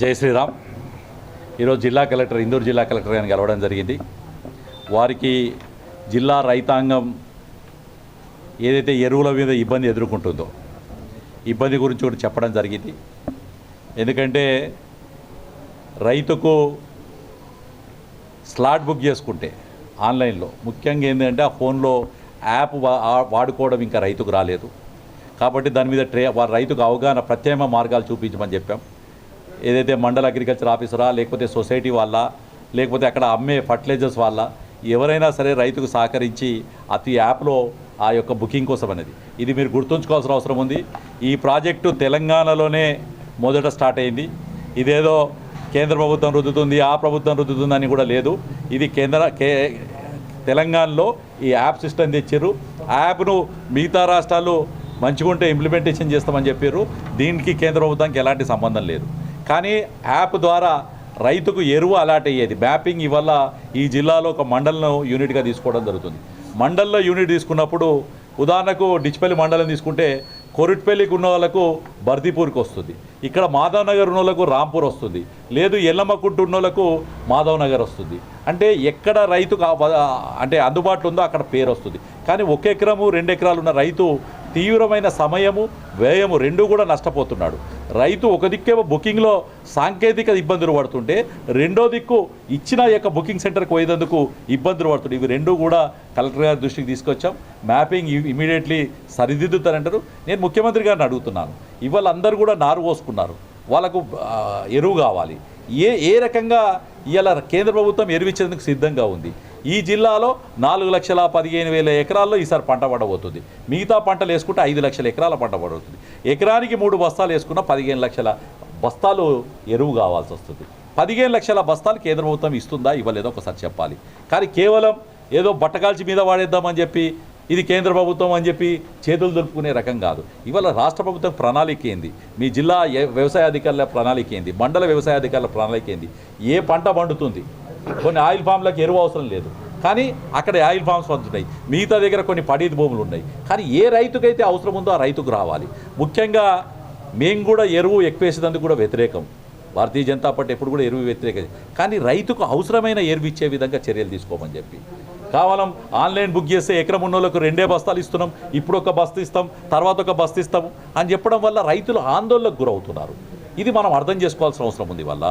జై శ్రీరామ్. ఈరోజు జిల్లా కలెక్టర్ ఇందూరు జిల్లా కలెక్టర్ గారిని కలవడం జరిగింది. వారికి జిల్లా రైతాంగం ఏదైతే ఎరువుల మీద ఇబ్బంది ఎదుర్కొంటుందో ఇబ్బంది గురించి కూడా చెప్పడం జరిగింది. ఎందుకంటే రైతుకు స్లాట్ బుక్ చేసుకుంటే ఆన్లైన్లో ముఖ్యంగా ఏంటంటే ఆ ఫోన్లో యాప్ వాడుకోవడం ఇంకా రైతుకు రాలేదు. కాబట్టి దాని మీద రైతుకు అవగాహన ప్రత్యామ్నాయ మార్గాలు చూపించమని చెప్పాం. ఏదైతే మండల అగ్రికల్చర్ ఆఫీసరా లేకపోతే సొసైటీ వాళ్ళ లేకపోతే అక్కడ అమ్మే ఫర్టిలైజర్స్ వాళ్ళ ఎవరైనా సరే రైతుకు సహకరించి అతి యాప్లో ఆ యొక్క బుకింగ్ కోసం అనేది ఇది మీరు గుర్తుంచుకోవాల్సిన అవసరం ఉంది. ఈ ప్రాజెక్టు తెలంగాణలోనే మొదట స్టార్ట్ అయింది. ఇదేదో కేంద్ర ప్రభుత్వం రుద్దుతుంది ఆ ప్రభుత్వం రుద్దుతుంది అని కూడా లేదు. ఇది తెలంగాణలో ఈ యాప్ సిస్టమ్ తెచ్చారు. ఆ యాప్ను మిగతా రాష్ట్రాలు మంచిగుంటే ఇంప్లిమెంటేషన్ చేస్తామని చెప్పారు. దీనికి కేంద్ర ప్రభుత్వానికి ఎలాంటి సంబంధం లేదు. కానీ యాప్ ద్వారా రైతుకు ఎరువు అలాట్ అయ్యేది మ్యాపింగ్ ఇవల్ల ఈ జిల్లాలో ఒక మండలం యూనిట్గా తీసుకోవడం జరుగుతుంది. మండల్లో యూనిట్ తీసుకున్నప్పుడు ఉదాహరణకు డిచ్పల్లి మండలం తీసుకుంటే కొరిట్పల్లికి ఉన్న వాళ్ళకు బర్దీపూర్కి వస్తుంది, ఇక్కడ మాధవ్ నగర్ ఉన్న వాళ్ళకు రాంపూర్ వస్తుంది, లేదు ఎల్లమ్మకుంటు ఉన్న వాళ్ళకు మాధవ్ నగర్ వస్తుంది. అంటే ఎక్కడ రైతుకు అంటే అందుబాటులో ఉందో అక్కడ పేరు వస్తుంది. కానీ 1 ఎకరము 2 ఎకరాలు ఉన్న రైతు తీవ్రమైన సమయము వ్యయము రెండూ కూడా నష్టపోతున్నాడు. రైతు ఒక దిక్కేమో బుకింగ్లో సాంకేతిక ఇబ్బందులు పడుతుంటే రెండో దిక్కు ఇచ్చిన యొక్క బుకింగ్ సెంటర్కి పోయేందుకు ఇబ్బందులు పడుతుంది. ఇవి రెండూ కూడా కలెక్టర్ గారి దృష్టికి తీసుకొచ్చాం. మ్యాపింగ్ ఇమీడియట్లీ సరిదిద్దుతారంటారు. నేను ముఖ్యమంత్రి గారిని అడుగుతున్నాను. ఇవాళ అందరూ కూడా నారు పోసుకున్నారు, వాళ్ళకు ఎరువు కావాలి. ఏ రకంగా ఇవాళ కేంద్ర ప్రభుత్వం ఎరువిచ్చేందుకు సిద్ధంగా ఉంది. ఈ జిల్లాలో 4,15,000 ఎకరాల్లో ఈసారి పంట పడబోతుంది. మిగతా పంటలు వేసుకుంటే 5 లక్షల ఎకరాల పంట పడబోతుంది. ఎకరానికి 3 బస్తాలు వేసుకున్న 15 లక్షల బస్తాలు ఎరువు కావాల్సి వస్తుంది. 15 లక్షల బస్తాలు కేంద్ర ప్రభుత్వం ఇస్తుందా ఇవ్వలేదో ఒకసారి చెప్పాలి. కానీ కేవలం ఏదో బట్టకాల్చి మీద వాడేద్దామని చెప్పి ఇది కేంద్ర ప్రభుత్వం అని చెప్పి చేతులు దులుపుకునే రకం కాదు. ఇవాళ రాష్ట్ర ప్రభుత్వం ప్రణాళిక ఏంది, మీ జిల్లా వ్యవసాయ అధికారుల ప్రణాళిక ఏంది, మండల వ్యవసాయ అధికారుల ప్రణాళిక ఏంది, ఏ పంట పండుతుంది. కొన్ని ఆయిల్ ఫామ్లకు ఎరువు అవసరం లేదు, కానీ అక్కడ ఆయిల్ ఫామ్స్ పండుతున్నాయి. మిగతా దగ్గర కొన్ని పడీత భూములు ఉన్నాయి. కానీ ఏ రైతుకైతే అవసరం ఉందో ఆ రైతుకు రావాలి. ముఖ్యంగా మేము కూడా ఎరువు ఎక్కువ వేసేందుకు కూడా వ్యతిరేకం. భారతీయ జనతా పార్టీ ఎప్పుడు కూడా ఎరువు వ్యతిరేకం. కానీ రైతుకు అవసరమైన ఎరువు ఇచ్చే విధంగా చర్యలు తీసుకోమని చెప్పి కావాలం ఆన్లైన్ బుక్ చేస్తే ఎకరం ఉన్న వాళ్ళకు 2 బస్తాలు ఇస్తున్నాం, ఇప్పుడు ఒక బస్తా ఇస్తాం, తర్వాత ఒక బస్తా ఇస్తాము అని చెప్పడం వల్ల రైతులు ఆందోళనకు గురవుతున్నారు. ఇది మనం అర్థం చేసుకోవాల్సిన అవసరం ఉంది వల్ల.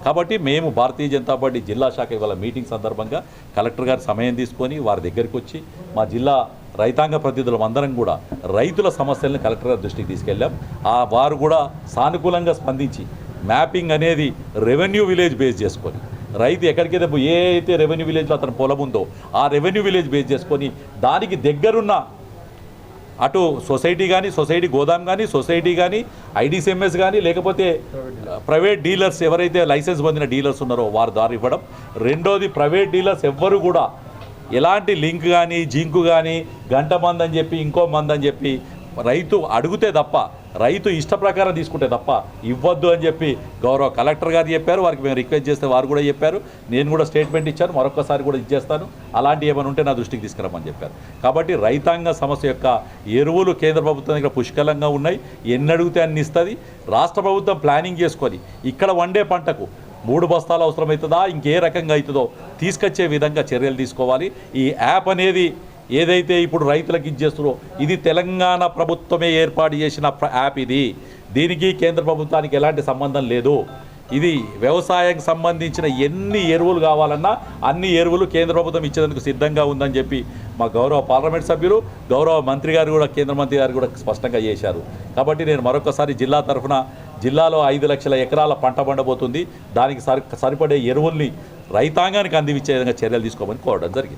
కాబట్టి మేము భారతీయ జనతా పార్టీ జిల్లా శాఖ ఇవాళ మీటింగ్ సందర్భంగా కలెక్టర్ గారి సమయం తీసుకొని వారి దగ్గరికి వచ్చి మా జిల్లా రైతాంగ ప్రతినిధులం అందరం కూడా రైతుల సమస్యలను కలెక్టర్ గారి దృష్టికి తీసుకెళ్ళాం. వారు కూడా సానుకూలంగా స్పందించి మ్యాపింగ్ అనేది రెవెన్యూ విలేజ్ బేస్ చేసుకొని రైతు ఎక్కడికైతే ఏ అయితే రెవెన్యూ విలేజ్లో అతను పొలం ఉందో ఆ రెవెన్యూ విలేజ్ బేస్ చేసుకొని దానికి దగ్గరున్న అటు సొసైటీ కానీ సొసైటీ గోదాం కానీ సొసైటీ కానీ ఐడిసిఎంఎస్ కానీ లేకపోతే ప్రైవేట్ డీలర్స్ ఎవరైతే లైసెన్స్ పొందిన డీలర్స్ ఉన్నారో వారి ద్వారా ఇవ్వడం. రెండోది ప్రైవేట్ డీలర్స్ ఎవ్వరు కూడా ఎలాంటి లింక్ కానీ జింకు కానీ గంట మంది అని చెప్పి ఇంకో మంది అని చెప్పి రైతు అడిగితే తప్ప రైతు ఇష్ట ప్రకారం తీసుకుంటే తప్ప ఇవ్వద్దు అని చెప్పి గౌరవ కలెక్టర్ గారు చెప్పారు. వారికి మేము రిక్వెస్ట్ చేస్తే వారు కూడా చెప్పారు. నేను కూడా స్టేట్మెంట్ ఇచ్చాను, మరొకసారి కూడా ఇచ్చేస్తాను. అలాంటి ఏమైనా ఉంటే నా దృష్టికి తీసుకురమ్మని చెప్పారు. కాబట్టి రైతాంగ సమస్య యొక్క ఎరువులు కేంద్ర ప్రభుత్వం దగ్గర పుష్కలంగా ఉన్నాయి. ఎన్ని అడిగితే అన్ని ఇస్తుంది. రాష్ట్ర ప్రభుత్వం ప్లానింగ్ చేసుకొని ఇక్కడ వండే పంటకు 3 బస్తాలు అవసరమవుతుందా ఇంకే రకంగా అవుతుందో తీసుకొచ్చే విధంగా చర్యలు తీసుకోవాలి. ఈ యాప్ అనేది ఏదైతే ఇప్పుడు రైతులకు ఇచ్చేస్తున్నారో ఇది తెలంగాణ ప్రభుత్వమే ఏర్పాటు చేసిన యాప్. దీనికి కేంద్ర ప్రభుత్వానికి ఎలాంటి సంబంధం లేదు. ఇది వ్యవసాయానికి సంబంధించిన ఎన్ని ఎరువులు కావాలన్నా అన్ని ఎరువులు కేంద్ర ప్రభుత్వం ఇచ్చేందుకు సిద్ధంగా ఉందని చెప్పి మా గౌరవ పార్లమెంట్ సభ్యులు గౌరవ మంత్రి గారు కూడా కేంద్ర మంత్రి గారు కూడా స్పష్టంగా చేశారు. కాబట్టి నేను మరొకసారి జిల్లా తరఫున జిల్లాలో 5 లక్షల ఎకరాల పంట పండబోతుంది. దానికి సరిపడే ఎరువుల్ని రైతాంగానికి అందించే విధంగా చర్యలు తీసుకోమని కోరడం జరిగింది.